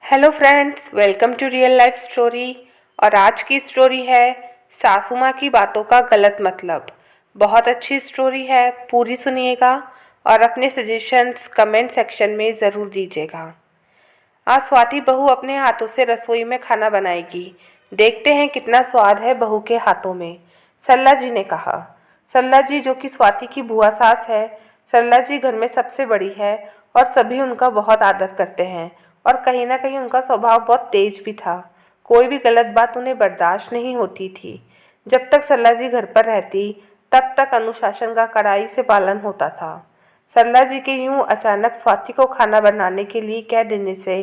Hello friends, welcome to real life story. और आज की स्टोरी है सासू माँ की बातों का गलत मतलब। बहुत अच्छी स्टोरी है, पूरी सुनिएगा और अपने सजेशंस कमेंट सेक्शन में ज़रूर दीजिएगा। आज स्वाति बहू अपने हाथों से रसोई में खाना बनाएगी। देखते हैं कितना स्वाद है बहू के हाथों में, सरला जी ने कहा। सरला जी जो कि स्वाति की बुआ सास है। सरला जी घर में सबसे बड़ी है और सभी उनका बहुत आदर करते हैं और कहीं ना कहीं उनका स्वभाव बहुत तेज भी था। कोई भी गलत बात उन्हें बर्दाश्त नहीं होती थी। जब तक सरला जी घर पर रहती तब तक अनुशासन का कड़ाई से पालन होता था। सरला जी के यूं अचानक स्वाति को खाना बनाने के लिए कह देने से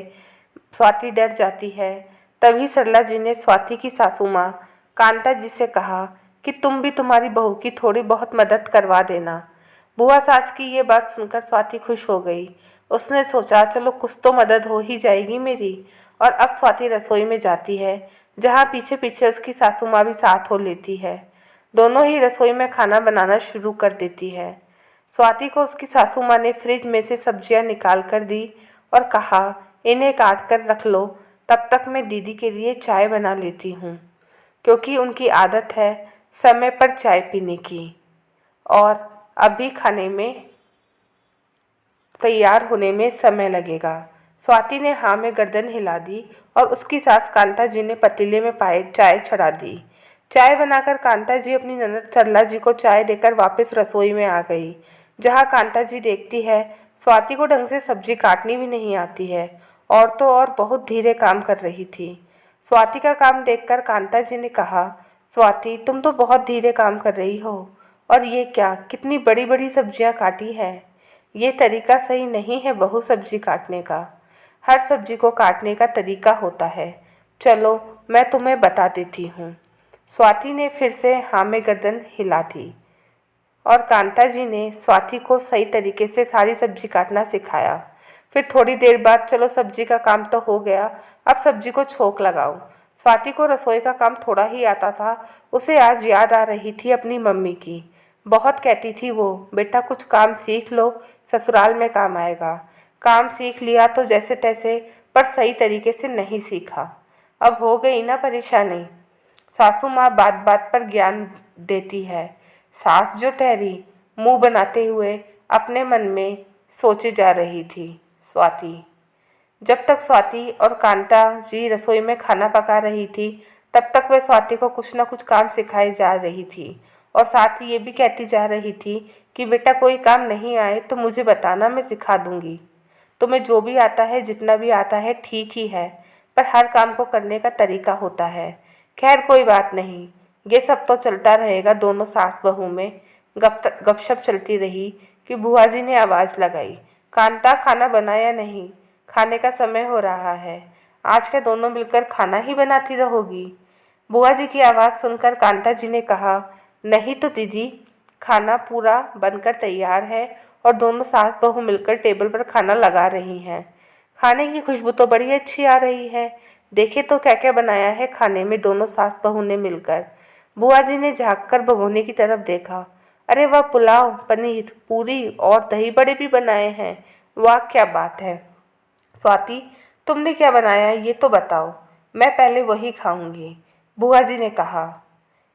स्वाति डर जाती है। तभी सरला जी ने स्वाति की सासू माँ कांता जी से कहा कि तुम भी तुम्हारी बहू की थोड़ी बहुत मदद करवा देना। बुआ सास की ये बात सुनकर स्वाति खुश हो गई। उसने सोचा चलो कुछ तो मदद हो ही जाएगी मेरी। और अब स्वाति रसोई में जाती है, जहाँ पीछे पीछे उसकी सासू माँ भी साथ हो लेती है। दोनों ही रसोई में खाना बनाना शुरू कर देती है। स्वाति को उसकी सासू माँ ने फ्रिज में से सब्जियां निकाल कर दी और कहा इन्हें काट कर रख लो, तब तक मैं दीदी के लिए चाय बना लेती हूँ, क्योंकि उनकी आदत है समय पर चाय पीने की और अभी खाने में तैयार होने में समय लगेगा। स्वाति ने हाँ में गर्दन हिला दी और उसकी सास कांता जी ने पतीले में पाए चाय चढ़ा दी। चाय बनाकर कांता जी अपनी ननद सरला जी को चाय देकर वापस रसोई में आ गई, जहाँ कांता जी देखती है स्वाति को ढंग से सब्जी काटनी भी नहीं आती है और तो और बहुत धीरे काम कर रही थी। स्वाति का काम देखकर कांता जी ने कहा, स्वाति तुम तो बहुत धीरे काम कर रही हो, और ये क्या कितनी बड़ी बड़ी सब्जियां काटी है। ये तरीका सही नहीं है बहू सब्जी काटने का। हर सब्जी को काटने का तरीका होता है। चलो मैं तुम्हें बता देती हूँ। स्वाति ने फिर से हाँ में गर्दन हिला दी और कांता जी ने स्वाति को सही तरीके से सारी सब्जी काटना सिखाया। फिर थोड़ी देर बाद चलो सब्जी का काम तो हो गया, अब सब्जी को छोंक लगाओ। स्वाति को रसोई का काम थोड़ा ही आता था। उसे आज याद आ रही थी अपनी मम्मी की। बहुत कहती थी वो, बेटा कुछ काम सीख लो, ससुराल में काम आएगा। काम सीख लिया तो जैसे तैसे, पर सही तरीके से नहीं सीखा। अब हो गई ना परेशानी। सासू माँ बात बात पर ज्ञान देती है। सास जो ठहरी मुंह बनाते हुए अपने मन में सोचे जा रही थी स्वाति। जब तक स्वाति और कांता जी रसोई में खाना पका रही थी तब तक वह स्वाति को कुछ न कुछ काम सिखाई जा रही थी और साथ ही ये भी कहती जा रही थी कि बेटा कोई काम नहीं आए तो मुझे बताना, मैं सिखा दूंगी। तुम्हें जो भी आता है जितना भी आता है ठीक ही है, पर हर काम को करने का तरीका होता है। खैर कोई बात नहीं, ये सब तो चलता रहेगा। दोनों सास बहू में गपशप चलती रही कि बुआ जी ने आवाज़ लगाई, कांता खाना बनाया नहीं, खाने का समय हो रहा है। आज क्या दोनों मिलकर खाना ही बनाती रहोगी? बुआ जी की आवाज़ सुनकर कांता जी ने कहा, नहीं तो दीदी, खाना पूरा बनकर तैयार है और दोनों सास बहू मिलकर टेबल पर खाना लगा रही हैं। खाने की खुशबू तो बड़ी अच्छी आ रही है। देखे तो क्या क्या बनाया है खाने में दोनों सास बहू ने मिलकर। बुआ जी ने झाँक कर भगोने की तरफ देखा। अरे वाह, पुलाव, पनीर, पूरी और दही बड़े भी बनाए हैं। वाह क्या बात है। स्वाति तुमने क्या बनाया है ये तो बताओ, मैं पहले वही खाऊंगी, बुआ जी ने कहा।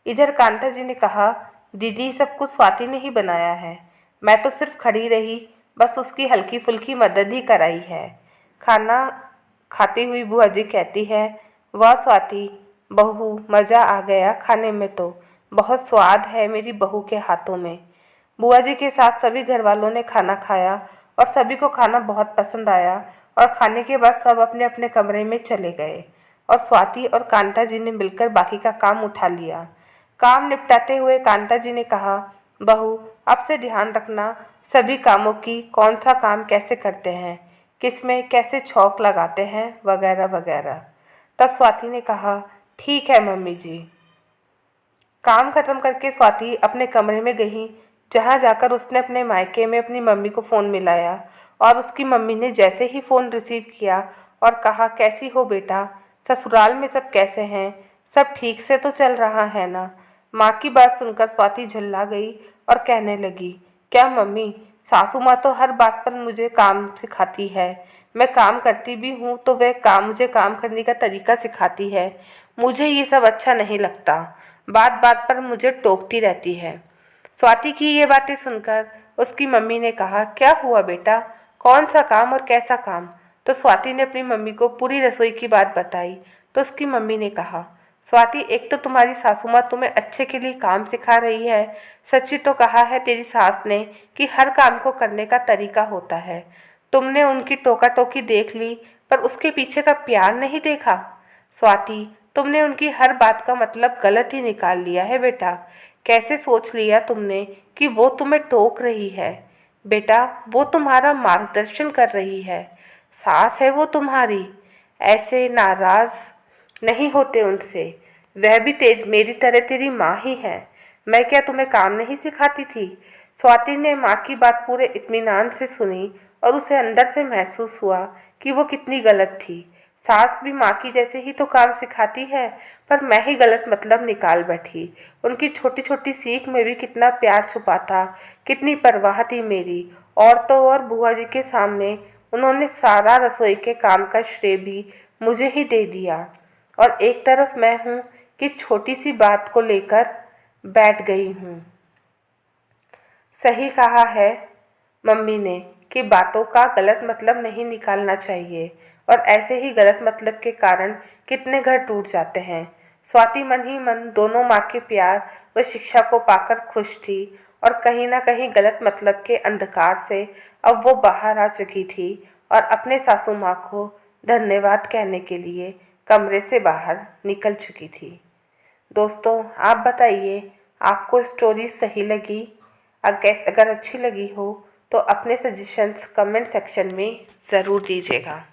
इधर कांता जी ने कहा, दीदी सब कुछ स्वाति ने ही बनाया है, मैं तो सिर्फ खड़ी रही, बस उसकी हल्की फुल्की मदद ही कराई है। खाना खाती हुई बुआ जी कहती है, वाह स्वाति बहू, मज़ा आ गया खाने में, तो बहुत स्वाद है मेरी बहू के हाथों में। बुआ जी के साथ सभी घर वालों ने खाना खाया और सभी को खाना बहुत पसंद आया और खाने के बाद सब अपने अपने कमरे में चले गए और स्वाति और कांता जी ने मिलकर बाकी का काम उठा लिया। काम निपटाते हुए कांता जी ने कहा, बहू अब से ध्यान रखना सभी कामों की, कौन सा काम कैसे करते हैं, किस में कैसे छौंक लगाते हैं, वगैरह वगैरह। तब स्वाति ने कहा, ठीक है मम्मी जी। काम खत्म करके स्वाति अपने कमरे में गई, जहाँ जाकर उसने अपने मायके में अपनी मम्मी को फ़ोन मिलाया और उसकी मम्मी ने जैसे ही फ़ोन रिसीव किया और कहा, कैसी हो बेटा, ससुराल में सब कैसे हैं, सब ठीक से तो चल रहा है ना। माँ की बात सुनकर स्वाति झल्ला गई और कहने लगी, क्या मम्मी, सासू माँ तो हर बात पर मुझे काम सिखाती है। मैं काम करती भी हूँ तो वह मुझे काम करने का तरीका सिखाती है। मुझे ये सब अच्छा नहीं लगता। बात बात पर मुझे टोकती रहती है। स्वाति की ये बातें सुनकर उसकी मम्मी ने कहा, क्या हुआ बेटा, कौन सा काम और कैसा काम? तो स्वाति ने अपनी मम्मी को पूरी रसोई की बात बताई। तो उसकी मम्मी ने कहा, स्वाति, एक तो तुम्हारी सासू माँ तुम्हें अच्छे के लिए काम सिखा रही है। सच ही तो कहा है तेरी सास ने कि हर काम को करने का तरीका होता है। तुमने उनकी टोका टोकी देख ली पर उसके पीछे का प्यार नहीं देखा। स्वाति, तुमने उनकी हर बात का मतलब गलत ही निकाल लिया है बेटा। कैसे सोच लिया तुमने कि वो तुम्हें टोक रही है? बेटा, वो तुम्हारा मार्गदर्शन कर रही है। सास है वो तुम्हारी, ऐसे नाराज नहीं होते उनसे। वह भी मेरी तरह तेरी माँ ही है। मैं क्या तुम्हें काम नहीं सिखाती थी? स्वाति ने माँ की बात पूरे इत्मीनान से सुनी और उसे अंदर से महसूस हुआ कि वो कितनी गलत थी। सास भी माँ की जैसे ही तो काम सिखाती है, पर मैं ही गलत मतलब निकाल बैठी। उनकी छोटी छोटी सीख में भी कितना प्यार छुपा था, कितनी परवाह थी मेरी। और तो और बुआ जी के सामने उन्होंने सारा रसोई के काम का श्रेय भी मुझे ही दे दिया। और एक तरफ मैं हूँ कि छोटी सी बात को लेकर बैठ गई हूँ। सही कहा है मम्मी ने कि बातों का गलत मतलब नहीं निकालना चाहिए, और ऐसे ही गलत मतलब के कारण कितने घर टूट जाते हैं। स्वाति मन ही मन दोनों माँ के प्यार व शिक्षा को पाकर खुश थी, और कहीं ना कहीं गलत मतलब के अंधकार से अब वो बाहर आ चुकी थी और अपने सासू माँ को धन्यवाद कहने के लिए कमरे से बाहर निकल चुकी थी। दोस्तों, आप बताइए, आपको स्टोरी सही लगी? अगर अच्छी लगी हो तो अपने सजेशंस कमेंट सेक्शन में ज़रूर दीजिएगा।